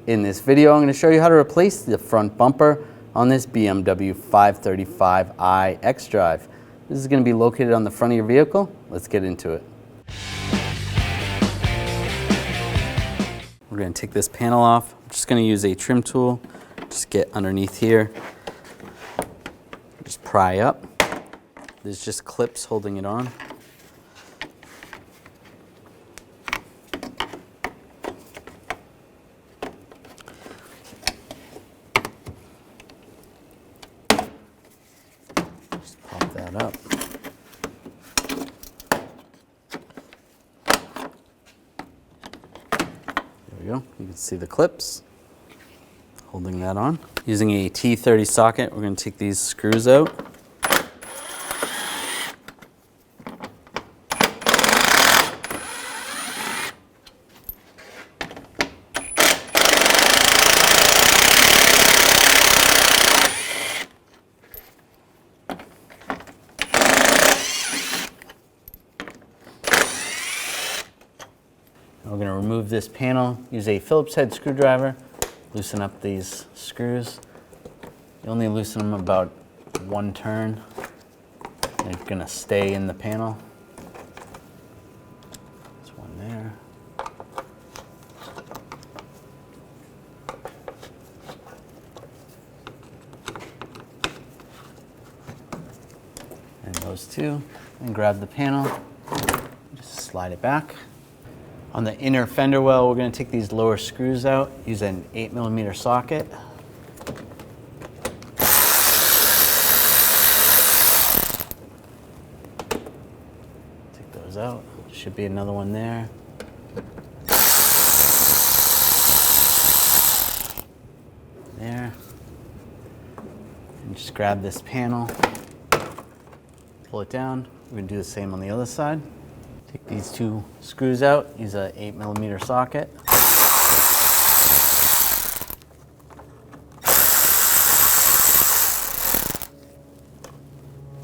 In this video, I'm going to show you how to replace the front bumper on this BMW 535i xDrive. This is going to be located on the front of your vehicle. Let's get into it. We're going to take this panel off. I'm just going to use a trim tool. Just get underneath here. Just pry up. There's just clips holding it on. Just pop that up. There we go. You can see the clips holding that on. Using a T30 socket, we're going to take these screws out. We're going to remove this panel, use a Phillips head screwdriver, loosen up these screws. You only loosen them about one turn. They're going to stay in the panel. There's one there. And those two. And grab the panel, just slide it back. On the inner fender well, we're going to take these lower screws out, use an 8mm socket. Take those out. Should be another one there. There. And just grab this panel, pull it down. We're going to do the same on the other side. Take these two screws out, use an 8mm socket.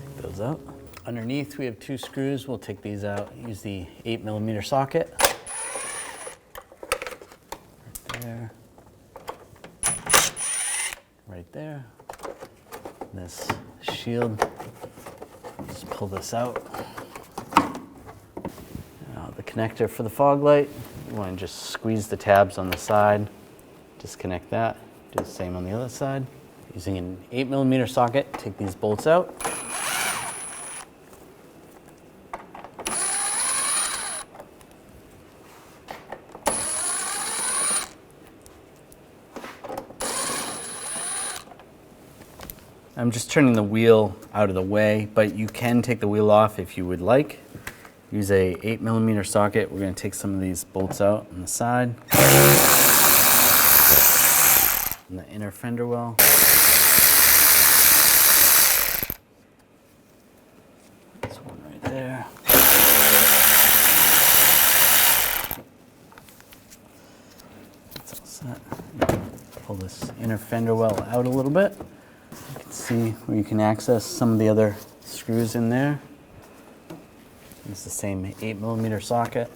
Take those out. Underneath we have two screws, we'll take these out, use the 8mm socket. Right there. Right there. This shield, just pull this out. The connector for the fog light, you want to just squeeze the tabs on the side, disconnect that, do the same on the other side. Using an 8mm socket, take these bolts out. I'm just turning the wheel out of the way, but you can take the wheel off if you would like. Use a 8mm socket. We're going to take some of these bolts out on the side. And the inner fender well. This one right there. That's all set. Pull this inner fender well out a little bit. You can see where you can access some of the other screws in there. It's the same 8mm socket.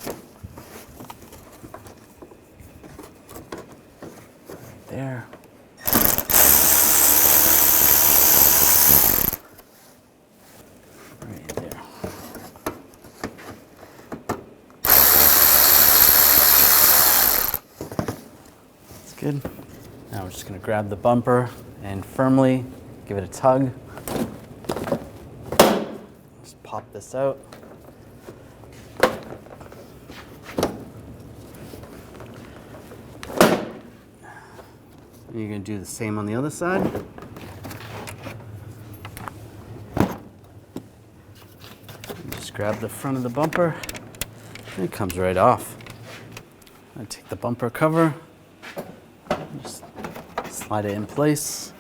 Right there. Right there. That's good. Now we're just going to grab the bumper and firmly give it a tug. Just pop this out. You're going to do the same on the other side. Just grab the front of the bumper, and it comes right off. I take the bumper cover, just slide it in place.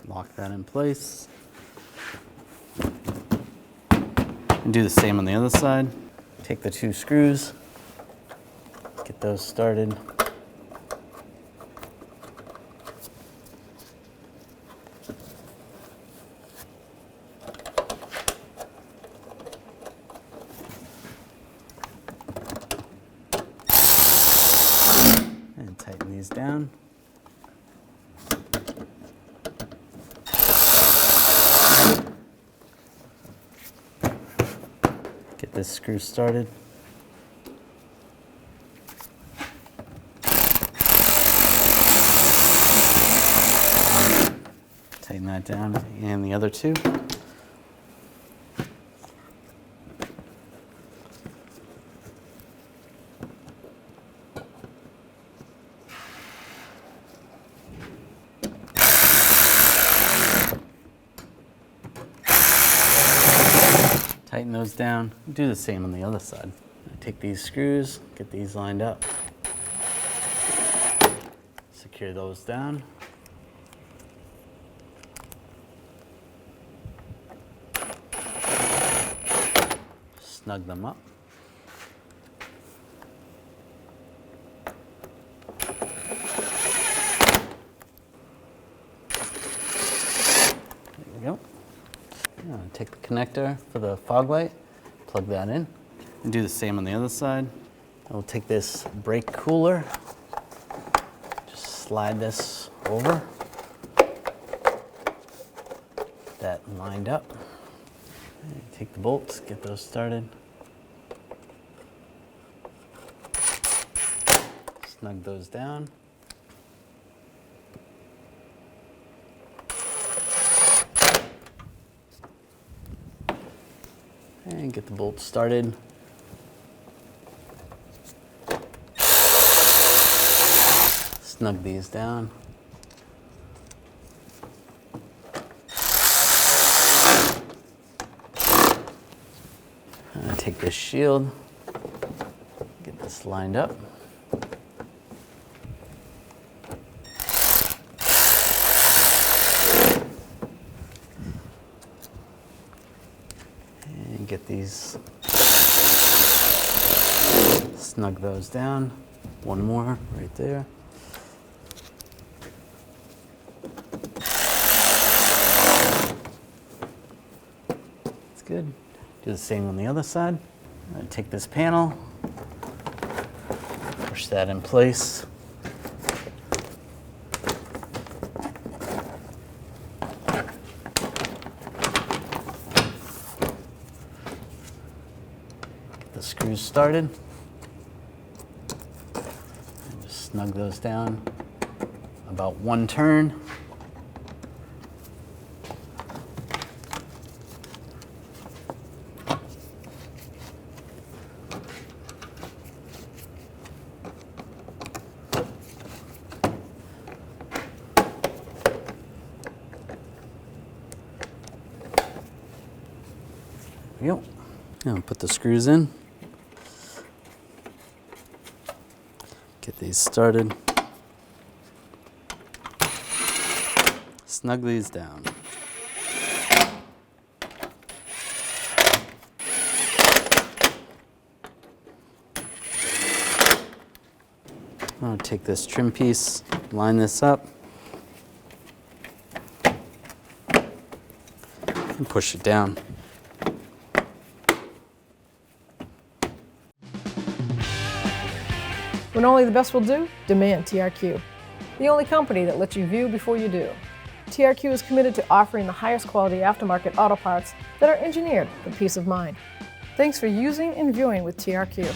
Lock that in place. And do the same on the other side. Take the 2 screws, get those started. And tighten these down. Get this screw started. Tighten that down, and the other 2. Tighten those down. Do the same on the other side. Take these screws, get these lined up. Secure those down. Snug them up. There we go. Take the connector for the fog light, plug that in, and do the same on the other side. We'll take this brake cooler, just slide this over, that lined up. And take the bolts, get those started. Snug those down. And get the bolts started. Snug these down. Take this shield, get this lined up. And get these, snug those down. One more right there. That's good. Do the same on the other side. Take this panel, push that in place. Get the screws started. And just snug those down. About 1 turn. There we go. Now put the screws in. Get these started. Snug these down. I'm going to take this trim piece, line this up, and push it down. When only the best will do, demand TRQ. The only company that lets you view before you do. TRQ is committed to offering the highest quality aftermarket auto parts that are engineered for peace of mind. Thanks for using and viewing with TRQ.